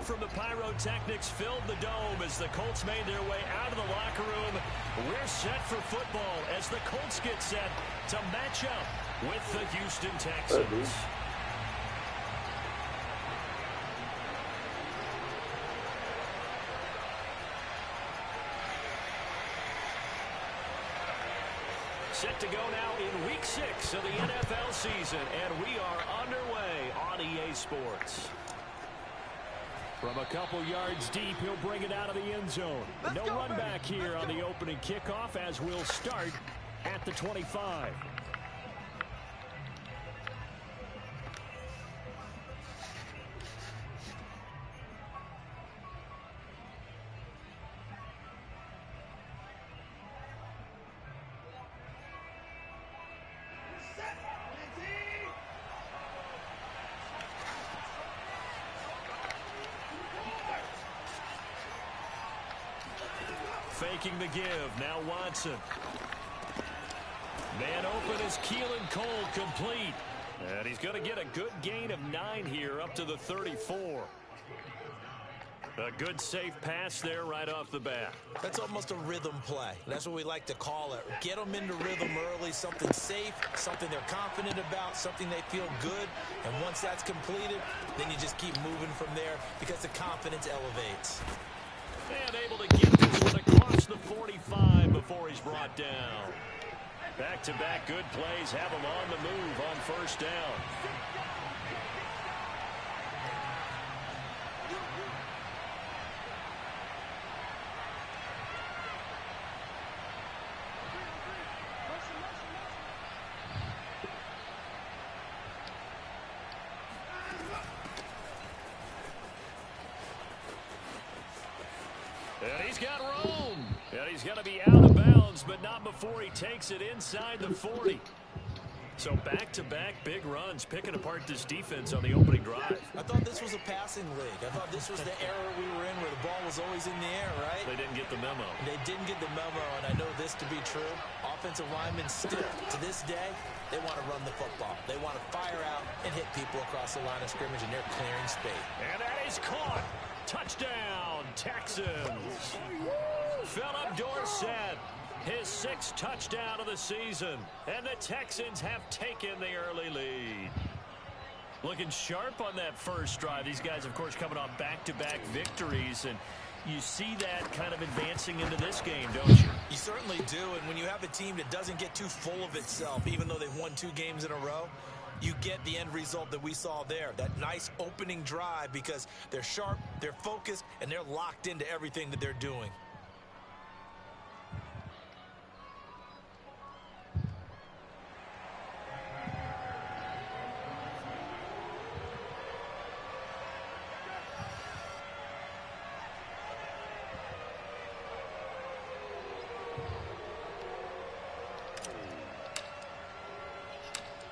from the pyrotechnics filled the dome as the Colts made their way out of the locker room. We're set for football as the Colts get set to match up with the Houston Texans. Set to go now in Week 6 of the NFL season, and we are underway on EA Sports. From a couple yards deep, he'll bring it out of the end zone. No run back here on the opening kickoff as we'll start at the 25. Faking the give. Now Watson. Man open is Keelan Cole, complete. And he's going to get a good gain of 9 here up to the 34. A good safe pass there right off the bat. That's almost a rhythm play. That's what we like to call it. Get them into rhythm early, something safe, something they're confident about, something they feel good. And once that's completed, then you just keep moving from there because the confidence elevates. And able to get this one across the 45 before he's brought down. Back-to-back good plays have him on the move on first down. And he's got room. And he's going to be out of bounds, but not before he takes it inside the 40. So back-to-back big runs, picking apart this defense on the opening drive. I thought this was a passing league. I thought this was the era we were in where the ball was always in the air, right? They didn't get the memo. They didn't get the memo, and I know this to be true. Offensive linemen still, to this day, they want to run the football. They want to fire out and hit people across the line of scrimmage, and they're clearing space. And that is caught. Touchdown, Texans. Philip Dorsett, his 6th touchdown of the season. And the Texans have taken the early lead. Looking sharp on that first drive. These guys, of course, coming off back-to-back victories. And you see that kind of advancing into this game, don't you? You certainly do. And when you have a team that doesn't get too full of itself, even though they've won 2 games in a row, you get the end result that we saw there. That nice opening drive because they're sharp, they're focused, and they're locked into everything that they're doing.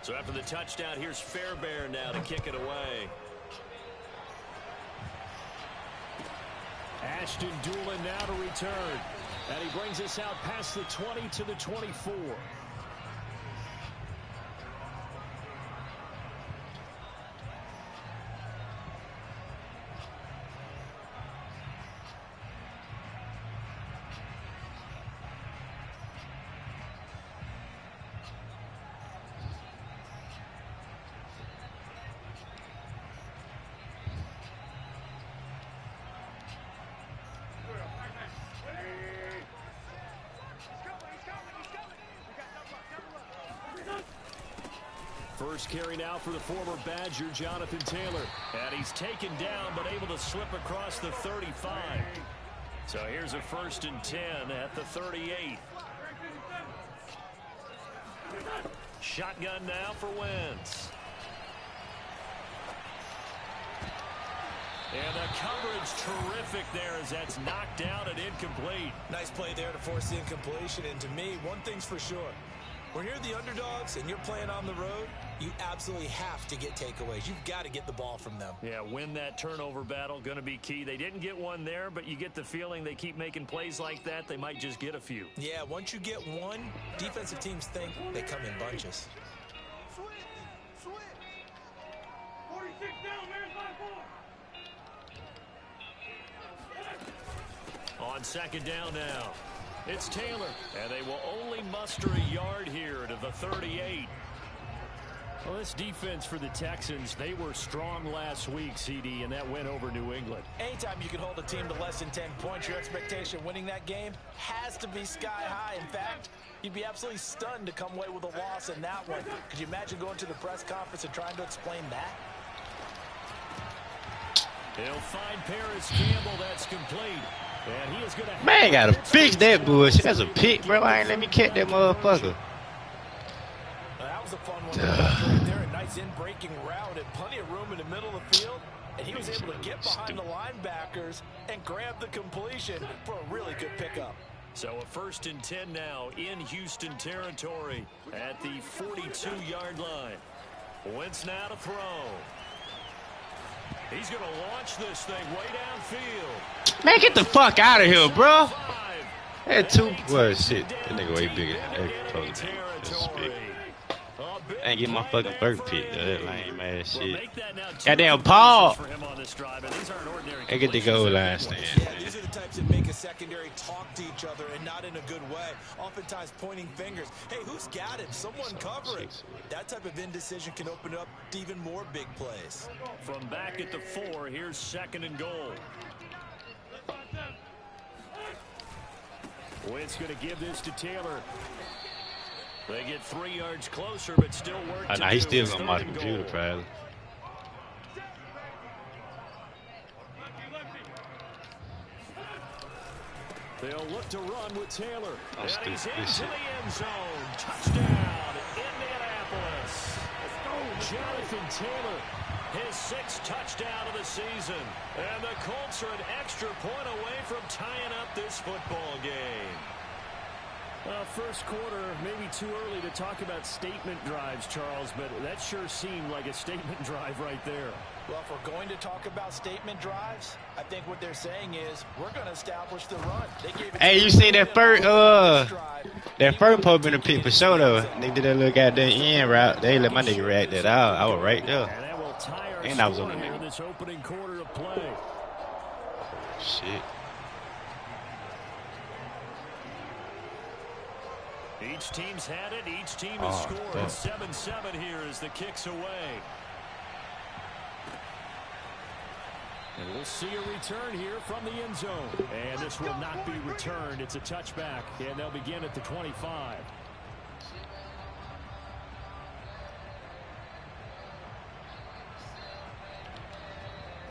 So after the touchdown, here's Fairbairn now to kick it away. Ashton Doolin now to return. And he brings us out past the 20 to the 24. First carry now for the former Badger, Jonathan Taylor. And he's taken down, but able to slip across the 35. So here's a 1st and 10 at the 38. Shotgun now for Wentz. And the coverage terrific there as that's knocked down and incomplete. Nice play there to force the incompletion. And to me, one thing's for sure. When you're the underdogs and you're playing on the road, you absolutely have to get takeaways. You've got to get the ball from them. Yeah, win that turnover battle, going to be key. They didn't get one there, but you get the feeling they keep making plays like that, they might just get a few. Yeah, once you get one, defensive teams think they come in bunches. Switch. 46 down, there's my boy. On second down now, it's Taylor, and they will only muster a yard here to the 38. Well, this defense for the Texans, they were strong last week, CD, and that went over New England. Anytime you can hold a team to less than 10 points, your expectation winning that game has to be sky high. In fact, you'd be absolutely stunned to come away with a loss in that one. Could you imagine going to the press conference and trying to explain that? He'll find Paris Campbell. That's complete. And he is going to... Man, gotta fix that bullshit. That's a pick, bro. I ain't let me catch that motherfucker. That was a fun one right there. A nice in-breaking route and plenty of room in the middle of the field. And he was able to get behind the linebackers and grab the completion for a really good pickup. So a 1st and 10 now in Houston territory at the 42-yard line. Wentz now to throw. He's going to launch this thing way downfield. Man, get the fuck out of here, bro. That two, well, shit. That nigga way bigger than that. Probably I ain't get my fucking first pick. That lame ass shit. Goddamn Paul. I get the goal line stand. Yeah, these are the types that make a secondary talk to each other and not in a good way. Oftentimes pointing fingers. Hey, who's got it? Someone cover it. That type of indecision can open up to even more big plays. From back at the 4, here's 2nd and goal. Wentz going to give this to Taylor. They get 3 yards closer, but still work to do. He's still gonna mark the computer, probably. They'll look to run with Taylor. And he's into the end zone. Touchdown, Indianapolis. Jonathan Taylor, his 6th touchdown of the season. And the Colts are an extra point away from tying up this football game. First quarter, maybe too early to talk about statement drives, Charles, but that sure seemed like a statement drive right there. Well, if we're going to talk about statement drives, I think what they're saying is we're going to establish the run. Hey, you see that first pope in the pick for sure, though. They did that little goddamn end route. They let my nigga react that out. I was right there. And that will tie our and I was on the nigga. this opening quarter of play. Shit. Each team's had it. Each team has scored. 7-7 here as the kick's away. And we'll see a return here from the end zone. And this will not be returned. It's a touchback. And they'll begin at the 25.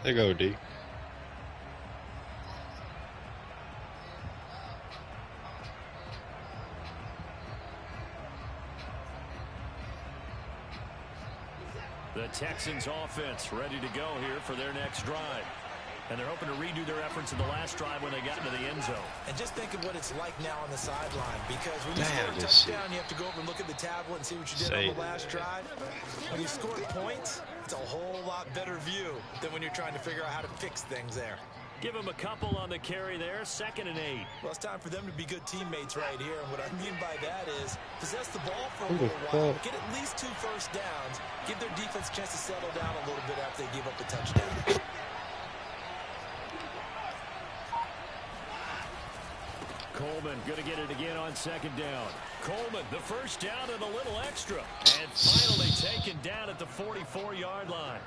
There go, D. The Texans offense ready to go here for their next drive. And they're hoping to redo their efforts in the last drive when they got into the end zone. And just think of what it's like now on the sideline. Because when you score a touchdown, you have to go over and look at the tablet and see what you did on the last drive. When you score points, it's a whole lot better view than when you're trying to figure out how to fix things there. Give them a couple on the carry there. 2nd and 8. Well, it's time for them to be good teammates right here. And what I mean by that is possess the ball for a little while, get at least 2 first downs, give their defense a chance to settle down a little bit after they give up the touchdown. Coleman going to get it again on 2nd down. Coleman, the first down and a little extra. And finally taken down at the 44-yard line.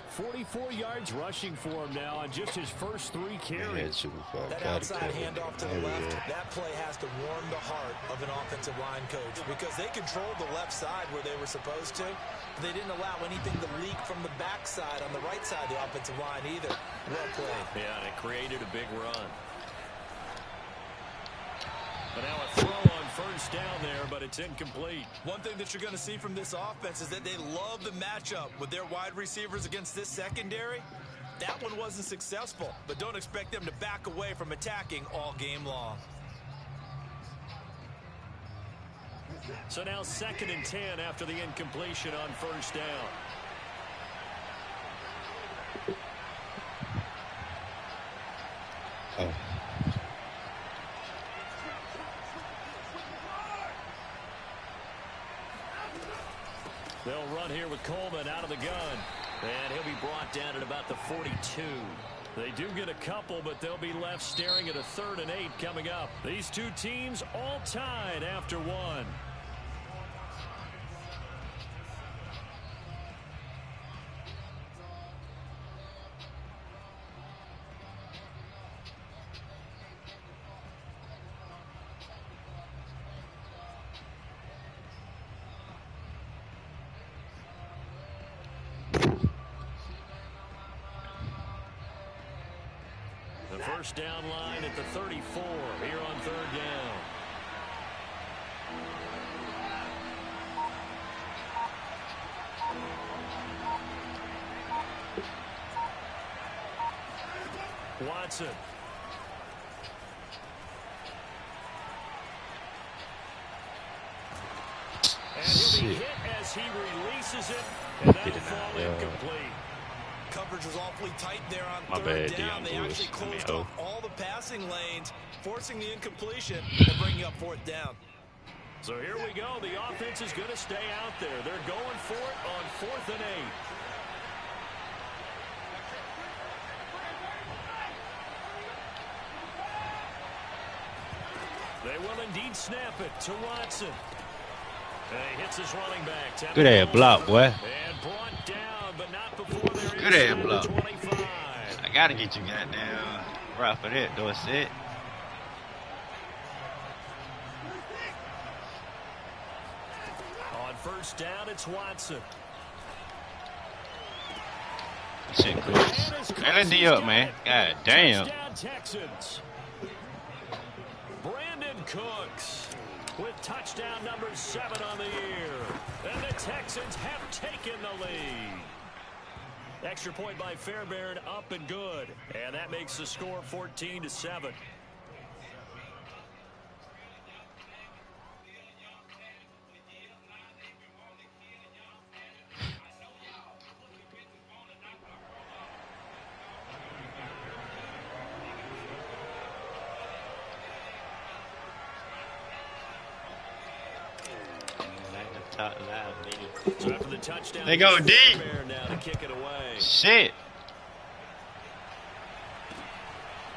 44 yards rushing for him now on just his first 3 carries. That outside handoff to the left, that play has to warm the heart of an offensive line coach because they controlled the left side where they were supposed to. But they didn't allow anything to leak from the backside on the right side of the offensive line either. Well played. Yeah, and it created a big run. But now a throw on first down there, but it's incomplete. One thing that you're going to see from this offense is that they love the matchup with their wide receivers against this secondary. That one wasn't successful, but don't expect them to back away from attacking all game long. So now 2nd and 10 after the incompletion on first down. Oh. They'll run here with Coleman out of the gun. And he'll be brought down at about the 42. They do get a couple, but they'll be left staring at a 3rd and 8 coming up. These two teams all tied after one. First down line at the 34 here on 3rd down. Watson. And he'll be hit as he releases it, and that'll fall incomplete. Coverage was awfully tight there on 3rd down. They actually closed off all the passing lanes, forcing the incompletion and bringing up 4th down. So here we go. The offense is going to stay out there. They're going for it on 4th and 8. They will indeed snap it to Watson. And he hits his running back. Good ass block, boy. And brought down, but not before they're good ass block. 25. I gotta get you goddamn right for that, Dorset. On 1st down, it's Watson. Shit, close. Hey, let's D up, man. God damn. Texans. Brandon Cooks with touchdown number 7 on the year. And the Texans have taken the lead. Extra point by Fairbairn, up and good. And that makes the score 14-7. So after the touchdown, they go deep. Now to kick it away. Shit.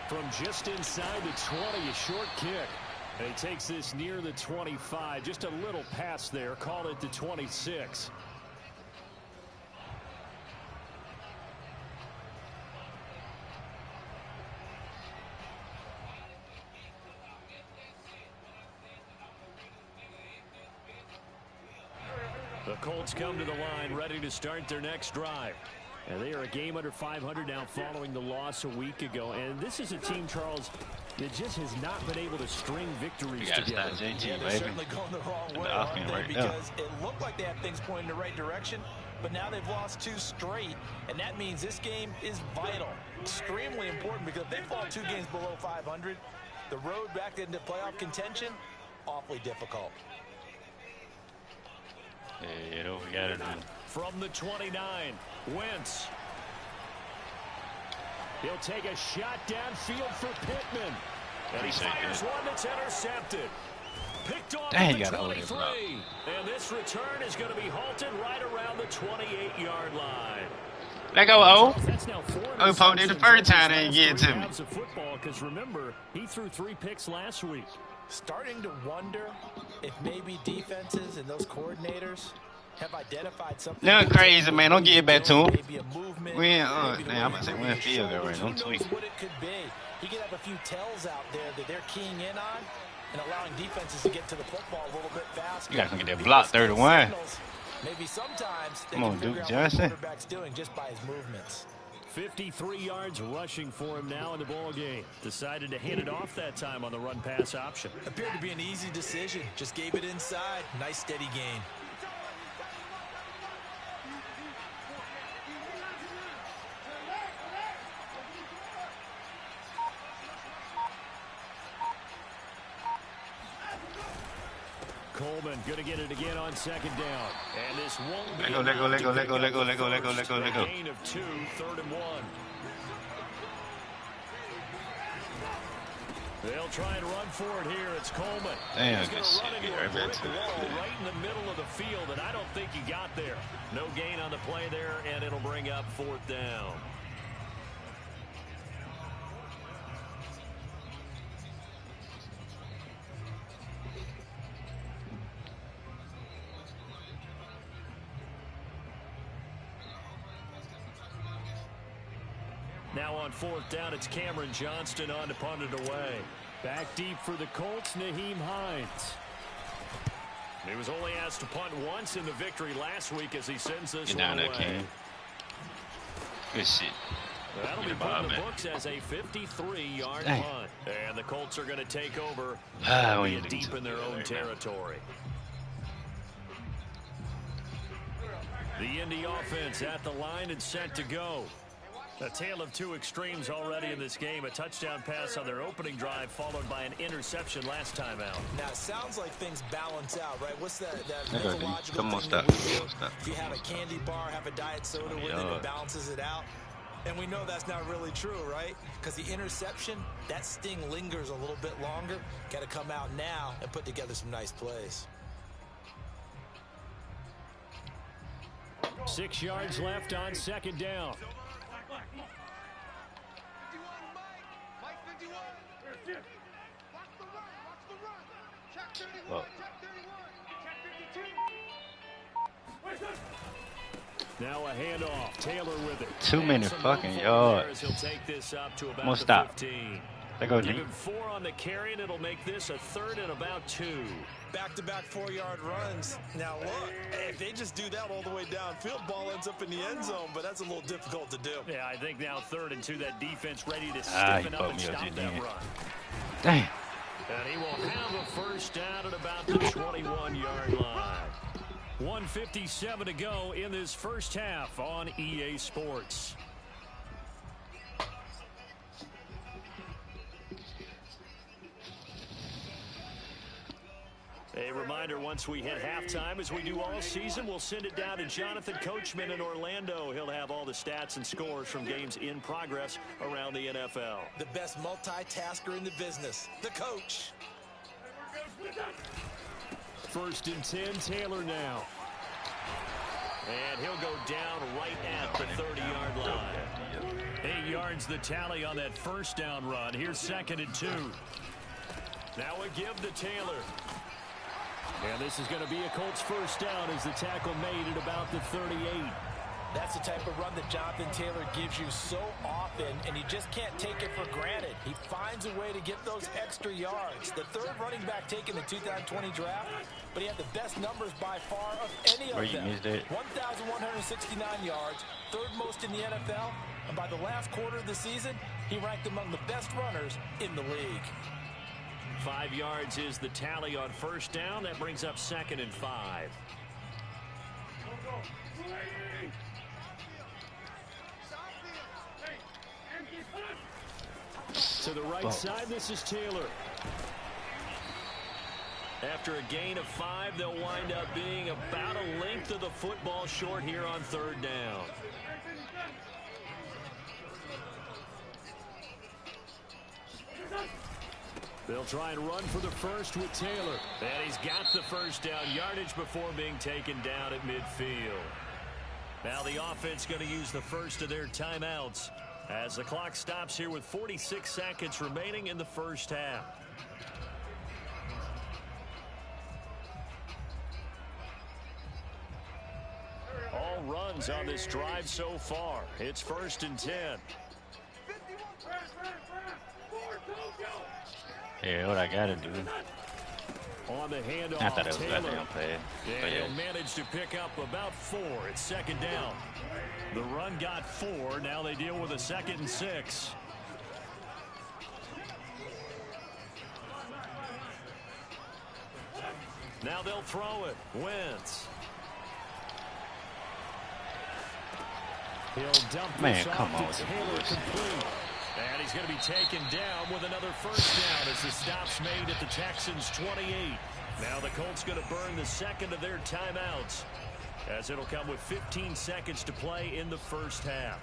From just inside the 20, a short kick. And he takes this near the 25. Just a little pass there. Call it the 26. The Colts come to the line, ready to start their next drive. And they are a game under 500 now following the loss a week ago. And this is a team, Charles, that just has not been able to string victories together. Yeah, they're certainly going the wrong way, aren't they? Because it looked like they had things pointing in the right direction, but now they've lost 2 straight, and that means this game is vital, extremely important, because if they fall 2 games below 500, the road back into playoff contention, awfully difficult. Yeah, we got it. From the 29, Wentz. He'll take a shot downfield for Pittman. And he fires one that's intercepted. Picked off Dang, at the 23. And this return is going to be halted right around the 28-yard line. Let go, O. That's now 4 I poked it the first time they didn't get to me. Because remember, he threw 3 picks last week. Starting to wonder if maybe defenses and those coordinators have identified something. They're crazy, man. Don't get it back to him. Maybe a movement. We ain't, I'm about to say, we're in field goal right now. Who knows what it could be? He could have a few tells out there that they're keying in on and allowing defenses to get to the football a little bit faster. You guys can get that block 31. Maybe sometimes they Come on, can figure Duke out what the Johnson. quarterback's doing just by his movements. 53 yards rushing for him now in the ball game. Decided to hand it off that time on the run-pass option. Appeared to be an easy decision. Just gave it inside. Nice, steady gain. Coleman going to get it again on 2nd down. And this won't be Let go. Gain of 2, 3rd and 1. They'll try and run for it here. It's Coleman. Damn, He's going to run into a brick good wall right in the middle of the field, and I don't think he got there. No gain on the play there, and it'll bring up 4th down. Now on 4th down, it's Cameron Johnston on to punt it away. Back deep for the Colts, Nyheim Hines. He was only asked to punt once in the victory last week as he sends this one away. Good shit. That'll be put in the books as a 53-yard punt. And the Colts are going to take over deep in their own territory. The Indy offense at the line and set to go. A tale of two extremes already in this game. A touchdown pass on their opening drive followed by an interception last time out. Now, it sounds like things balance out, right? What's that mythological thing stop. if you have a candy bar, have a diet soda with it, it balances it out? And we know that's not really true, right? Because the interception, that sting lingers a little bit longer. Got to come out now and put together some nice plays. 6 yards left on 2nd down. Well. Now a handoff. Taylor with it. Too many fucking yards. He'll take this up to about stop. 15. They go Give deep. him 4 on the carry, and it'll make this a 3rd and about 2. Back-to-back 4-yard runs. Now look, if they just do that all the way downfield, ball ends up in the end zone, but that's a little difficult to do. Yeah, I think now 3rd and 2, that defense ready to stiffen up and stop that run. Damn. And he will have a 1st down at about the 21-yard line. 1:57 to go in this first half on EA Sports. A reminder, once we hit halftime, as we do all season, we'll send it down to Jonathan Coachman in Orlando. He'll have all the stats and scores from games in progress around the NFL. The best multitasker in the business, the coach. 1st and 10, Taylor now. And he'll go down right at the 30-yard line. 8 yards the tally on that 1st down run. Here's 2nd and 2. Now a give to Taylor. And this is going to be a Colts 1st down as the tackle made at about the 38. That's the type of run that Jonathan Taylor gives you so often, and you just can't take it for granted. He finds a way to get those extra yards. The 3rd running back taken in the 2020 draft, but he had the best numbers by far of any of them. 1,169 yards, 3rd most in the NFL, and by the last quarter of the season, he ranked among the best runners in the league. 5 yards is the tally on 1st down. That brings up 2nd and 5. To the right side, this is Taylor. After a gain of 5, they'll wind up being about a length of the football short here on 3rd down. They'll try and run for the 1st with Taylor. And he's got the 1st down yardage before being taken down at midfield. Now the offense going to use the 1st of their timeouts as the clock stops here with 46 seconds remaining in the 1st half. All runs on this drive so far. It's 1st and 10. Yeah, what I gotta do. On the handoff, I thought it was Taylor. goddamn play. And he'll manage to pick up about 4. It's 2nd down. The run got 4. Now they deal with a 2nd and 6. Now they'll throw it. Wentz. He'll dump this off to Taylor complete. And he's going to be taken down with another 1st down as the stop's made at the Texans' 28. Now the Colts going to burn the 2nd of their timeouts as it'll come with 15 seconds to play in the 1st half.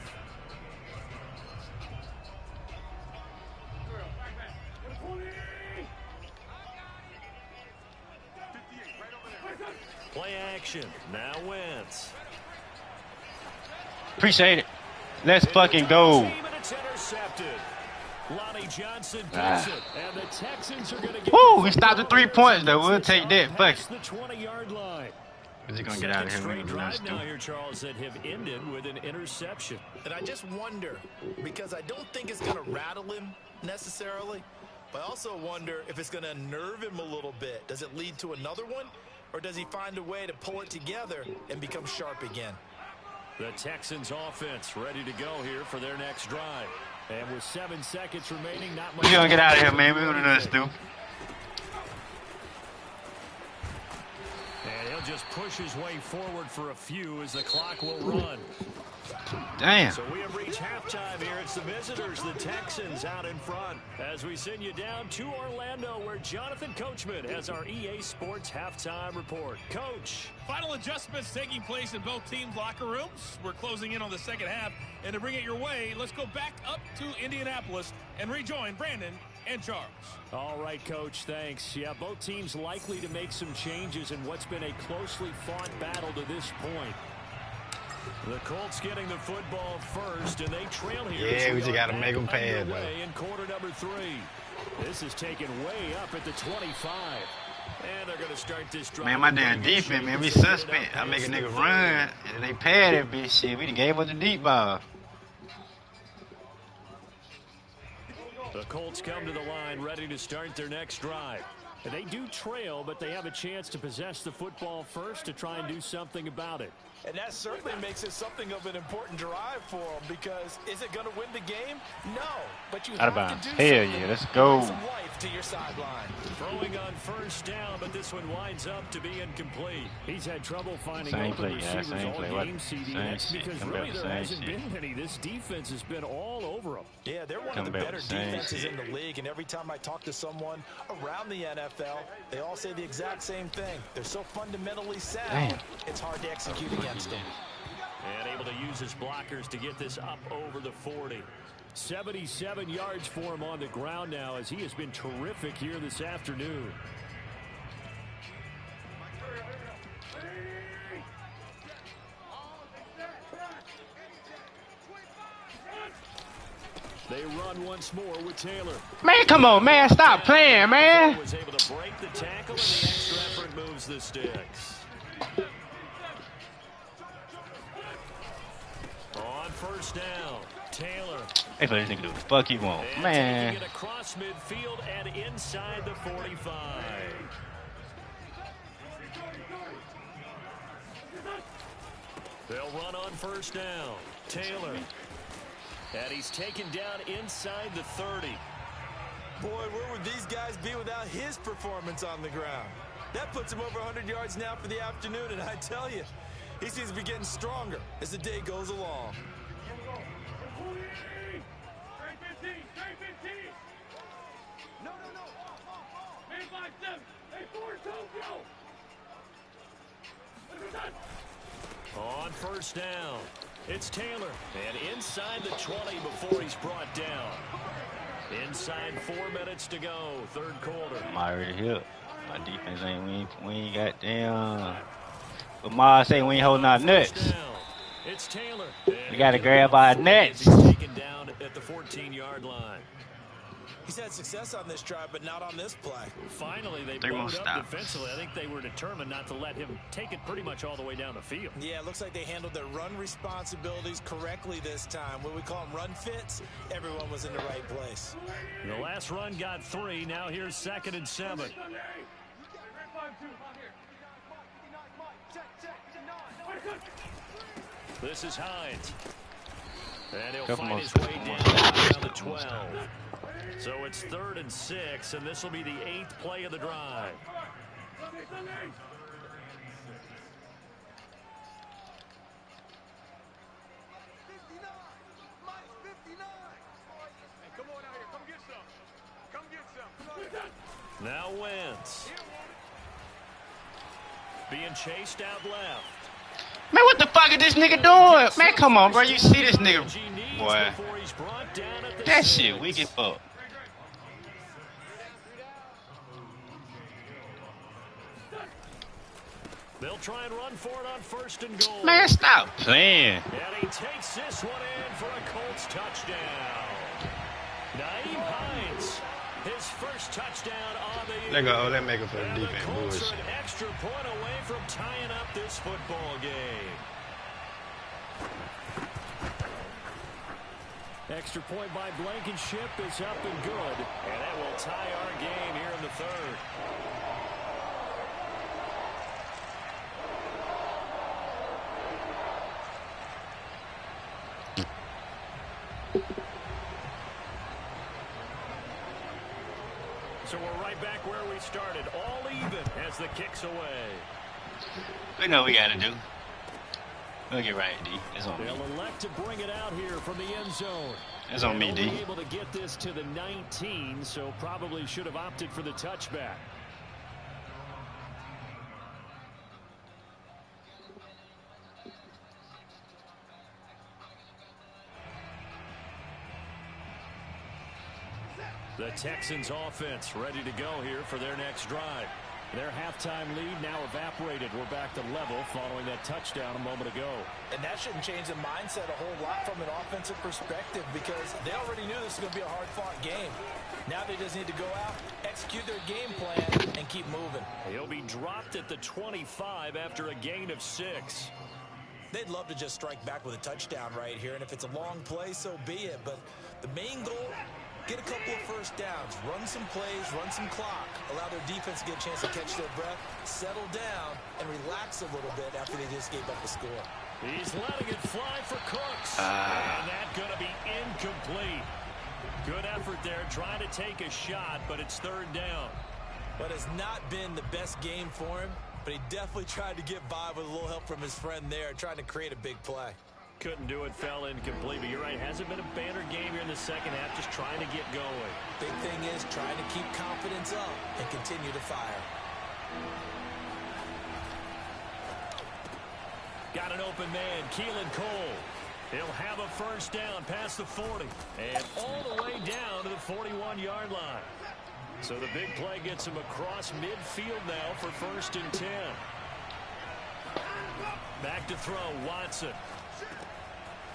Play action. Now Wentz. Appreciate it. Let's fucking go. It's intercepted. Lonnie Johnson gets it, and the Texans are going to get. Woo! We stopped at 3 points though. We'll take that. Fuck it. The 20-yard line. Is he gonna get out of here? Straight drive now here, Charles, that have ended with an interception. And I just wonder, because I don't think it's going to rattle him necessarily, but I also wonder if it's going to nerve him a little bit. Does it lead to another one, or does he find a way to pull it together and become sharp again? The Texans offense ready to go here for their next drive. And with 7 seconds remaining, not much. We're gonna get out of here, man. We're gonna do this, dude. And he'll just push his way forward for a few as the clock will run. Damn. So we have reached halftime here. It's the visitors, the Texans, out in front. As we send you down to Orlando, where Jonathan Coachman has our EA Sports halftime report. Coach. Final adjustments taking place in both teams' locker rooms. We're closing in on the second half. And to bring it your way, let's go back up to Indianapolis and rejoin Brandon and Charles. All right, Coach, thanks. Yeah, both teams likely to make some changes in what's been a closely fought battle to this point. The Colts getting the football first, and they trail here. Yeah, we just got to make them pay it, though. In quarter number 3. This is taken way up at the 25. And they're going to start this drive. Man, my damn defense, man, we suspect. I make a nigga run, and they pay that bitch shit. We done gave us the deep ball. The Colts come to the line ready to start their next drive. And they do trail, but they have a chance to possess the football first to try and do something about it. And that certainly makes it something of an important drive for them, because is it going to win the game? No, but you have to do something. Hell yeah, let's go. Some life to your sideline. Throwing on first down, but this one winds up to be incomplete. He's had trouble finding open receivers all game, CD. That's because really there hasn't been any. This defense has been all over them. Yeah, they're one of the better defenses in the league, and every time I talk to someone around the NFL, they all say the exact same thing. They're so fundamentally sound, it's hard to execute against them. And able to use his blockers to get this up over the 40. 77 yards for him on the ground now, as he has been terrific here this afternoon. They run once more with Taylor. Man, come on, man. Stop playing, man. Was able to break the tackle, and the extra effort moves the sticks. On first down, Taylor. Hey, let this nigga do what the fuck he want, man. Taking it across midfield and inside the 45. They'll run on first down. Taylor. And he's taken down inside the 30. Boy, where would these guys be without his performance on the ground? That puts him over 100 yards now for the afternoon, and I tell you, he seems to be getting stronger as the day goes along. On first down, it's Taylor. And inside the 20 before he's brought down. Inside 4 minutes to go, third quarter. I'm already here. My defense ain't, we ain't got damn. But Ma say we ain't holding our nuts. It's Taylor. We got to grab our nuts. Taken down at the 14-yard line. He's had success on this drive, but not on this play. Finally, they broke up defensively. I think they were determined not to let him take it pretty much all the way down the field. Yeah, it looks like they handled their run responsibilities correctly this time. When we call them run fits, everyone was in the right place. The last run got 3. Now here's 2nd and 7. This is Hines. And he'll find his way down the 12. So it's 3rd and 6, and this will be the 8th play of the drive. Now Wentz. Being chased out left. Man, what the fuck is this nigga doing? Man, come on, bro. You see this nigga, boy. That shit weak as fuck. They'll try and run for it on 1st and goal. Man, stop playing. And he takes this one in for a Colts touchdown. Naeem Hines His first touchdown on the year. Let go. Let make it for the And defense. the Colts are Bullshit. an extra point away from tying up this football game. Extra point by Blankenship is up and good. And that will tie our game here in the third. So we're right back where we started, all even as the kick's away. We know what we gotta do. We'll get right, D. It's on me. They'll elect to bring it out here from the end zone. It's on me, D. Only able to get this to the 19, so probably should have opted for the touchback. The Texans offense ready to go here for their next drive. Their halftime lead now evaporated. We're back to level following that touchdown a moment ago. And that shouldn't change the mindset a whole lot from an offensive perspective because they already knew this was going to be a hard-fought game. Now they just need to go out, execute their game plan, and keep moving. He'll be dropped at the 25 after a gain of 6. They'd love to just strike back with a touchdown right here, and if it's a long play, so be it. But the main goal, get a couple of first downs, run some plays, run some clock, allow their defense to get a chance to catch their breath, settle down, and relax a little bit after they just gave up the score. He's letting it fly for Cooks. And that's going to be incomplete. Good effort there, trying to take a shot, but it's third down. But it's not been the best game for him, but he definitely tried to get by with a little help from his friend there, trying to create a big play. Couldn't do it, fell incomplete. But you're right, hasn't been a banner game here in the second half, just trying to get going. Big thing is trying to keep confidence up and continue to fire. Got an open man, Keelan Cole. He'll have a first down past the 40 and all the way down to the 41-yard line. So the big play gets him across midfield now for 1st and 10. Back to throw, Watson.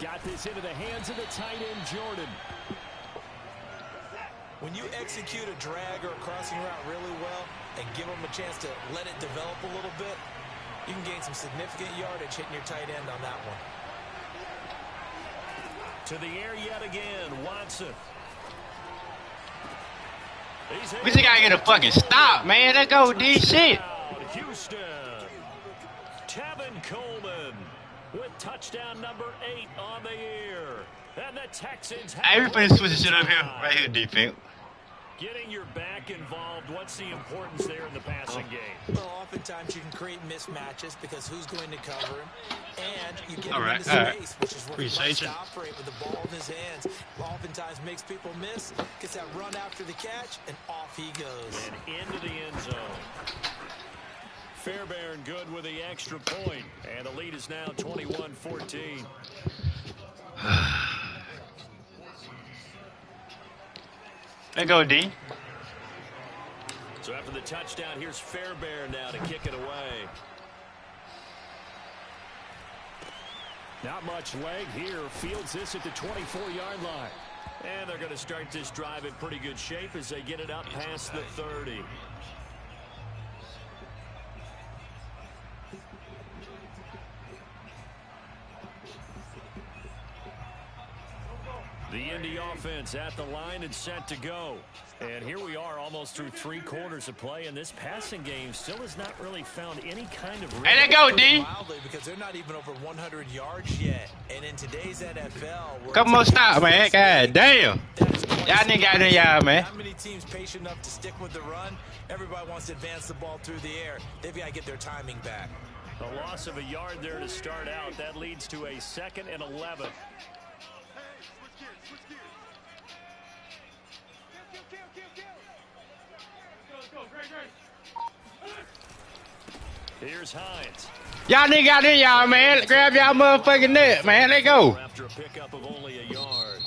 Got this into the hands of the tight end, Jordan. When you execute a drag or a crossing route really well and give them a chance to let it develop a little bit, you can gain some significant yardage hitting your tight end on that one. To the air yet again, Watson. We just gotta get a fucking stop, man. Let's go, D shit. Houston. Tevin Coleman with touchdown number 8 on the year. And the Texans have... Hey, we finna switch the shit up here. Right here, defense. Getting your back involved, what's the importance there in the passing game? Well, oftentimes you can create mismatches because who's going to cover him, and you get him Alright, into space, which is where he appreciate likes you. to operate with the ball in his hands. Oftentimes makes people miss, gets that run after the catch, and off he goes. And into the end zone. Fairbairn good with the extra point, and the lead is now 21-14. Let's go, D. So after the touchdown, here's Fairbairn now to kick it away. Not much leg here. Fields this at the 24-yard line. And they're going to start this drive in pretty good shape as they get it up past the 30. The Indy offense at the line and set to go. And here we are almost through 3 quarters of play, and this passing game still has not really found any kind of... Hey, let's go, D. Wildly, because they're not even over 100 yards yet. And in today's NFL... Couple more stops, man. God damn. Y'all nigga got in y'all, man. How many teams patient enough to stick with the run? Everybody wants to advance the ball through the air. They've got to get their timing back. A loss of a yard there to start out. That leads to a 2nd and 11. Here's Hines. Y'all nigga got in y'all, man. Grab y'all motherfucking net, man. Let's go. After a pickup of only a yard.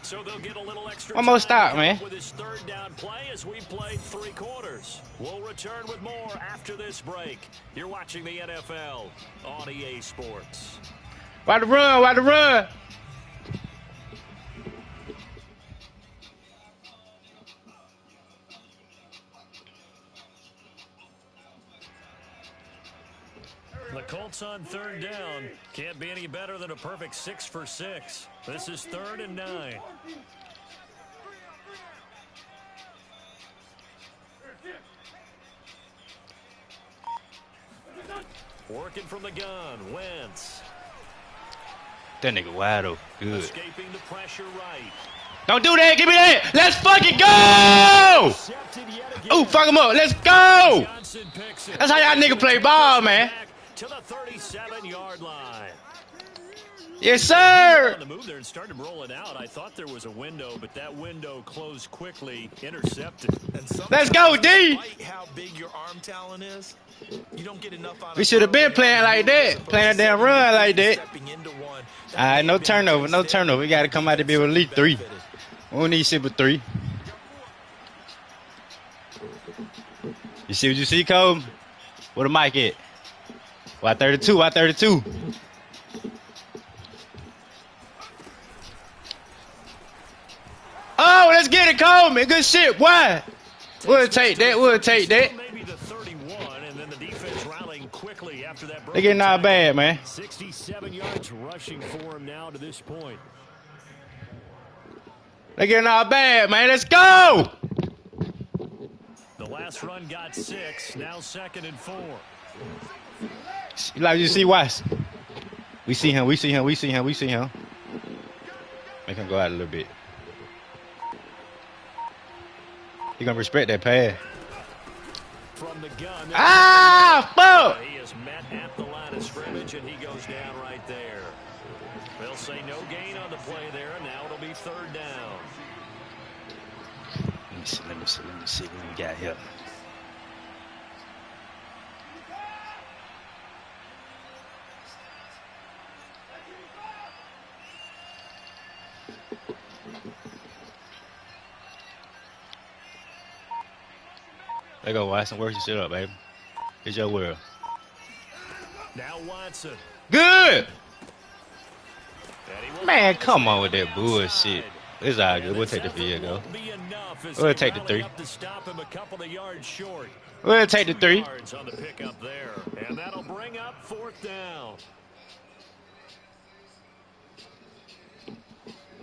So they'll get a little extra One more time stop, man. with his 3rd down play as we played 3 quarters. We'll return with more after this break. You're watching the NFL on EA Sports. Why the run? Why the run? The Colts on 3rd down. Can't be any better than a perfect 6 for 6. This is 3rd and 9. Working from the gun, Wentz. That nigga wide open. Good. Escaping the pressure right. Don't do that. Give me that. Let's fucking go. Oh, fuck him up. Let's go. That's how y'all nigga play ball, man. To the 37-yard line. Yes, sir. On the move there and started rolling out. I thought there was a window, but that window closed quickly. Intercepted. Let's go, D. How big your arm talent is. You don't get enough out of We should have been playing like that. Playing a damn run like that. All right, no turnover. No turnover. We got to come out to be with at least 3. We don't need shit but 3. You see what you see, Cole? Where the mic at? Why 32? Why 32? Oh, let's get it, Coleman. Good shit. Why? We'll take that. We'll take that. Maybe the 31, and then the defense rallying quickly after that. They getting not bad, man. 67 yards rushing for him now to this point. They getting not bad, man. Let's go. The last run got 6. Now 2nd and 4. Like you see, watch. We see him. We see him. We see him. We see him. Make him go out a little bit. He gonna respect that pass. From the gun. Ah, fuck! He is met at the line of scrimmage, and he goes down right there. They'll say no gain on the play there, and now it'll be 3rd down. Let me see. Let me see. Let me see what we got here. There you go, Watson. Work your shit up, baby. It's your world. Now Watson. Good! Man, come on with that bullshit. It's all good. We'll take the field goal. We'll take the 3. We'll take the 3. On the pickup there, and that'll bring up 4th down.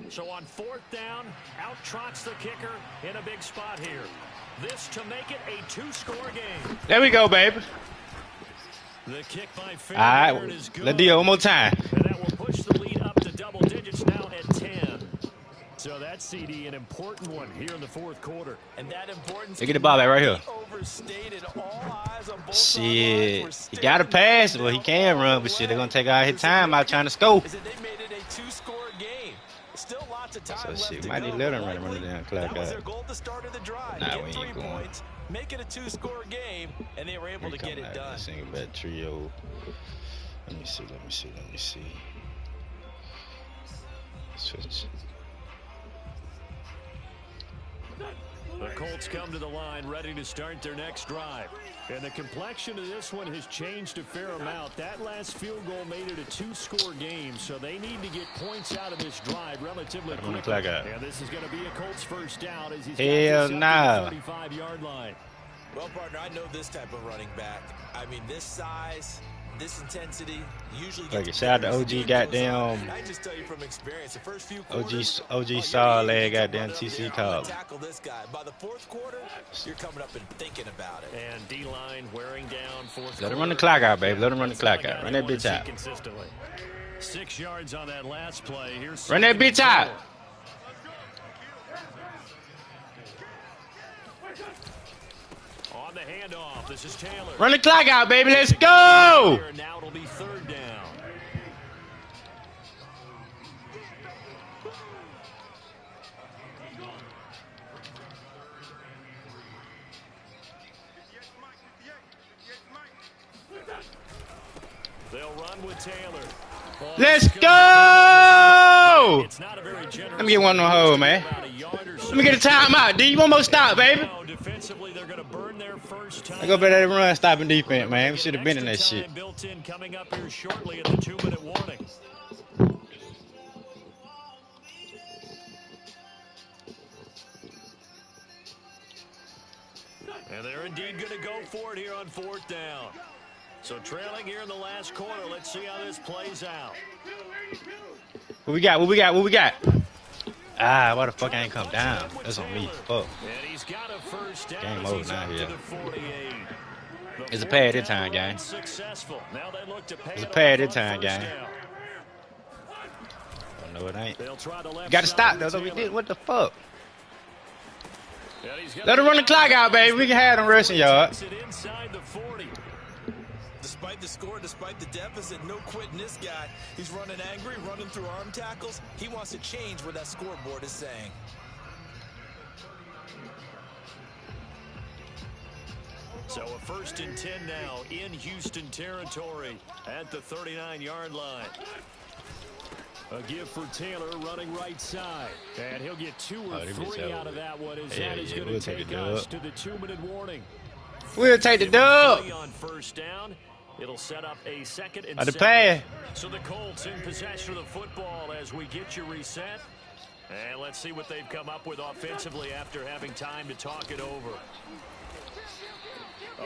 So on 4th down, out trots the kicker in a big spot here. This to make it a 2-score game. There we go, baby. The kick by all right, is good. let's do it one more time. And that will push the lead up to double digits now at 10. So that's CD, an important one here in the 4th quarter. And that importance. They get the ball back right here. All eyes on both Shit, he got to pass. Well, he can run, but shit, they're gonna take all his time out trying to score. Is that they made it a 2-score game. Still lots of time So left shit, to might go. need to let him run the damn clock That was out. their goal at the start of the drive. Nah, Get we 3 ain't going. points, make it a 2-score game, and they were able to get it done. Single bad trio. Let me see. Let me see. Let me see. Switch. The Colts come to the line ready to start their next drive. And the complexion of this one has changed a fair amount. That last field goal made it a 2-score game, so they need to get points out of this drive relatively quickly. And this is going to be a Colts first down as he's hell nah. 35-yard line. Well, partner, I know this type of running back. I mean, this size, this intensity, usually Like, shout out to OG goddamn. I just tell you from experience, the first few quarters, OG saw lad goddamn TC call. Tackle this guy. By the 4th quarter, you're coming up and thinking about it. And D-line wearing down 4th. Let him run the clock out, baby. Let him run the clock out. Run that bitch out. 6 yards on that last play. Here's Run that bitch out. On the handoff, this is Taylor. Run the clock out, baby. Let's go. Now it'll be 3rd down. They'll run with Taylor. Let's go. It's not a very generous. Let me get one on the hole, man. Let me get a timeout, D. One more stop, baby. Defensively, they're going to burn their first time. I go better than run stopping defense, man. We should have been in that shit. Built in coming up here shortly at the 2-minute warning. And they're indeed going to go for it here on 4th down. So trailing here in the last quarter. Let's see how this plays out. What we got? What we got? What we got? Ah, why the fuck I ain't come down? That's on me. Fuck. And he's got a first down. Game over now, yeah. It's a The pad this time, gang. Successful. Now they look to pay It's a it pad off this on time, first gang. down. Oh, no, it ain't. They'll try the left Gotta side stop, with though. So we Taylor. did. What the fuck? And he's got Let him run the clock out, baby. We can have them rushing yards. Takes it inside the 40. Despite the score, despite the deficit, no quitting this guy. He's running angry, running through arm tackles. He wants to change what that scoreboard is saying. So a 1st and 10 now in Houston territory at the 39-yard line. A give for Taylor running right side. And he'll get 2 or 3 out of that one as that is going to take us to the 2-minute warning. We'll take the dub. On first down. It'll set up a 2nd and The 7. pass. So the Colts in possession of the football as we get your reset. And let's see what they've come up with offensively after having time to talk it over.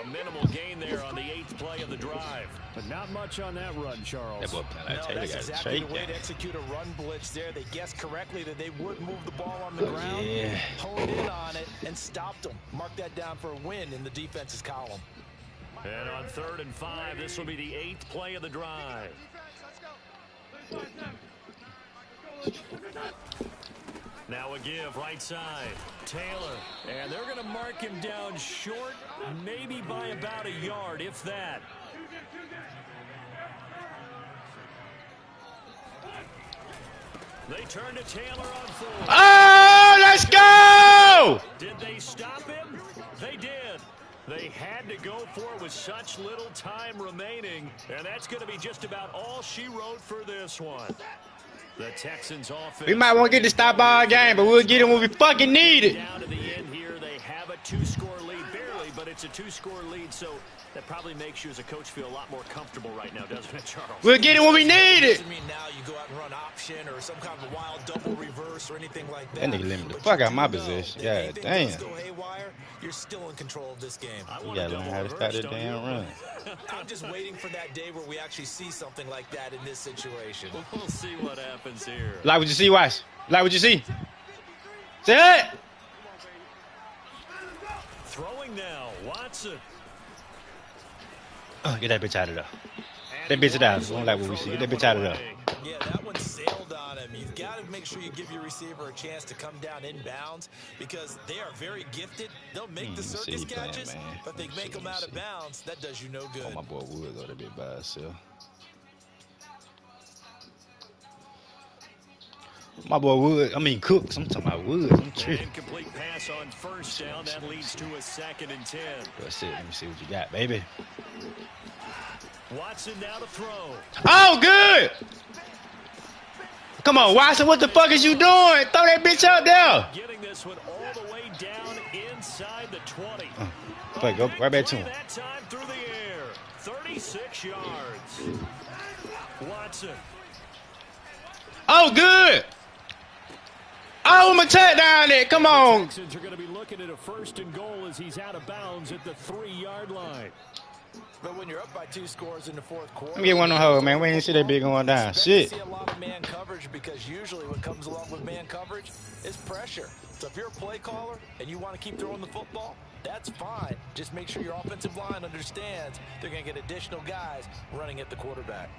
A minimal gain there on the 8th play of the drive. But not much on that run, Charles. That boy, Taylor That's got exactly straight the way down. to execute a run blitz there. They guessed correctly that they would move the ball on the ground. Yeah. Honed in on it and stopped them. Mark that down for a win in the defense's column. And on 3rd and 5, this will be the 8th play of the drive. Now a give right side. Taylor. And they're going to mark him down short, maybe by about a yard, if that. They turn to Taylor on 4th. Oh, let's go! Did they stop him? They did. They had to go for it with such little time remaining, and that's going to be just about all she wrote for this one. The Texans offense. We might want to get the stop ball game, but we'll get it when we fucking need it. Down to the end here, they have a 2-score lead, barely, but it's a 2-score lead, so that probably makes you as a coach feel a lot more comfortable right now, doesn't it, Charles? We'll get it when we need it. Doesn't mean now you go out and run option or some kind of wild double reverse or anything like that. That nigga limited the fuck out my possession. God Anything damn. does go haywire, you're still in control of this game. You gotta learn how to start that damn run. I'm just waiting for that day where we actually see something like that in this situation. We'll see what happens here. Like what you see, watch. Like what you see. Say it. Throwing now, Watson. Oh, get that bitch out of there. That bitch out. We don't like what we see. Get that bitch out of there. Yeah, that one sailed on him. You've got to make sure you give your receiver a chance to come down inbounds because they are very gifted. They'll make the circus catches, but they make them out of bounds. That does you no good. Oh, my boy Wood go to be by himself. My boy Wood, I mean Cooks. I'm talking about Woods. I'm tripping. Incomplete pass on first down. That leads to a 2nd and 10. That's it. Let me see what you got, baby. Watson now to throw. Oh, good. Come on, Watson. What the fuck is you doing? Throw that bitch out there. Getting this one all the way down inside the 20. Play, go right back to him. That time through the air. 36 yards. Watson. Oh, good. Oh, I'm a touchdown there. Come on. The Texans are going to be looking at a 1st and goal as he's out of bounds at the 3-yard line. But when you're up by 2 scores in the 4th quarter, Let me get one on hold, man. We ain't see that big going down. Shit. see a lot of man coverage because usually what comes along with man coverage is pressure. So if you're a play caller and you want to keep throwing the football, that's fine. Just make sure your offensive line understands they're going to get additional guys running at the quarterback.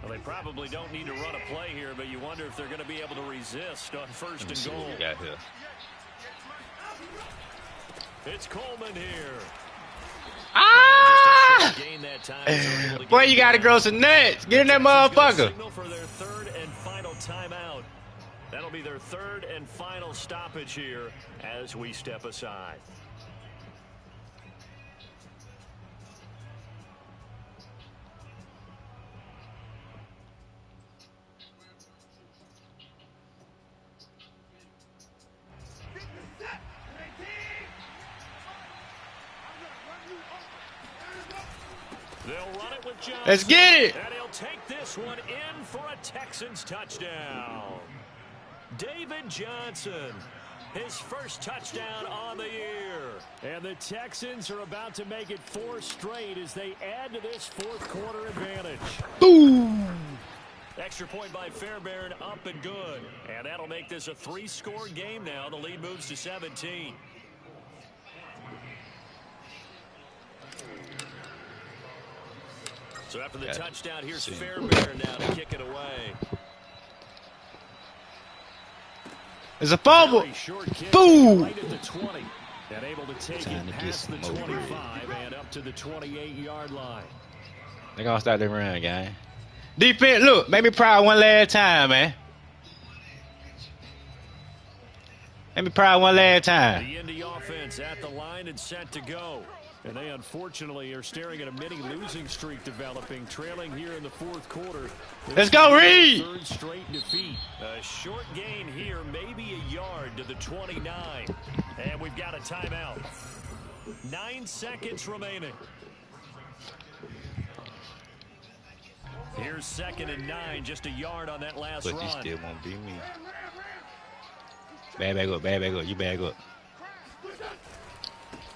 Well, they probably don't need to run a play here, but you wonder if they're going to be able to resist on 1st and goal. We got here. It's Coleman here. Ah! Gain that time, so Boy, you got to grow some nuts. Get in that motherfucker. Signal for their 3rd and final timeout. That'll be their 3rd and final stoppage here as we step aside. They'll run it with Johnson. Let's get it. And he'll take this one in for a Texans touchdown. David Johnson. his first touchdown on the year. And the Texans are about to make it 4 straight as they add to this fourth quarter advantage. Boom! Extra point by Fairbairn, up and good. And that'll make this a 3-score game now. The lead moves to 17. So after the touchdown, here's Fairbairn now to kick it away. There's a fumble. Boom! Right at the 20. And able to take it past the 25 and up to the 28-yard line. They're going to start the run, gang. Defense, look, make me proud one last time, man. Make me proud one last time. The Indy offense at the line and set to go. And they unfortunately are staring at a mini losing streak developing, trailing here in the fourth quarter. Let's go, Reed! Third straight defeat. A short gain here, maybe a yard to the 29. And we've got a timeout. 9 seconds remaining. Here's 2nd and 9, just a yard on that last run. But you still won't beat me. Bad up, bad up, you bag up.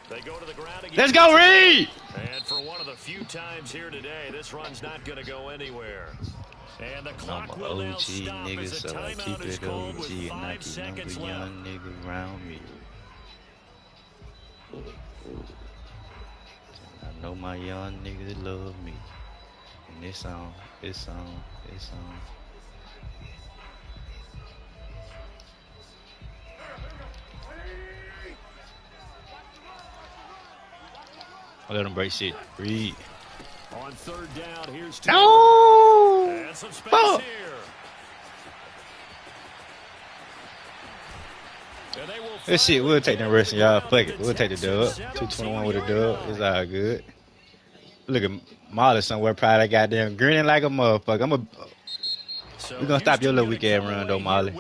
They go to the ground again. Let's go, Reed! And for one of the few times here today, this run's not going to go anywhere. And the clock will now stop as a timeout is called with 5 seconds left. Young nigga around me. I know my young niggas love me. And it's on, it's on, it's on. Let him break shit. Reed. On 3rd down, here's no! And some space here. This shit, we'll take the rest of y'all. Fuck it. We'll take the dub. 221 with a dub. It's all good. Look at Marley somewhere probably goddamn grinning like a motherfucker. We're gonna stop your little weekend run though, Marley.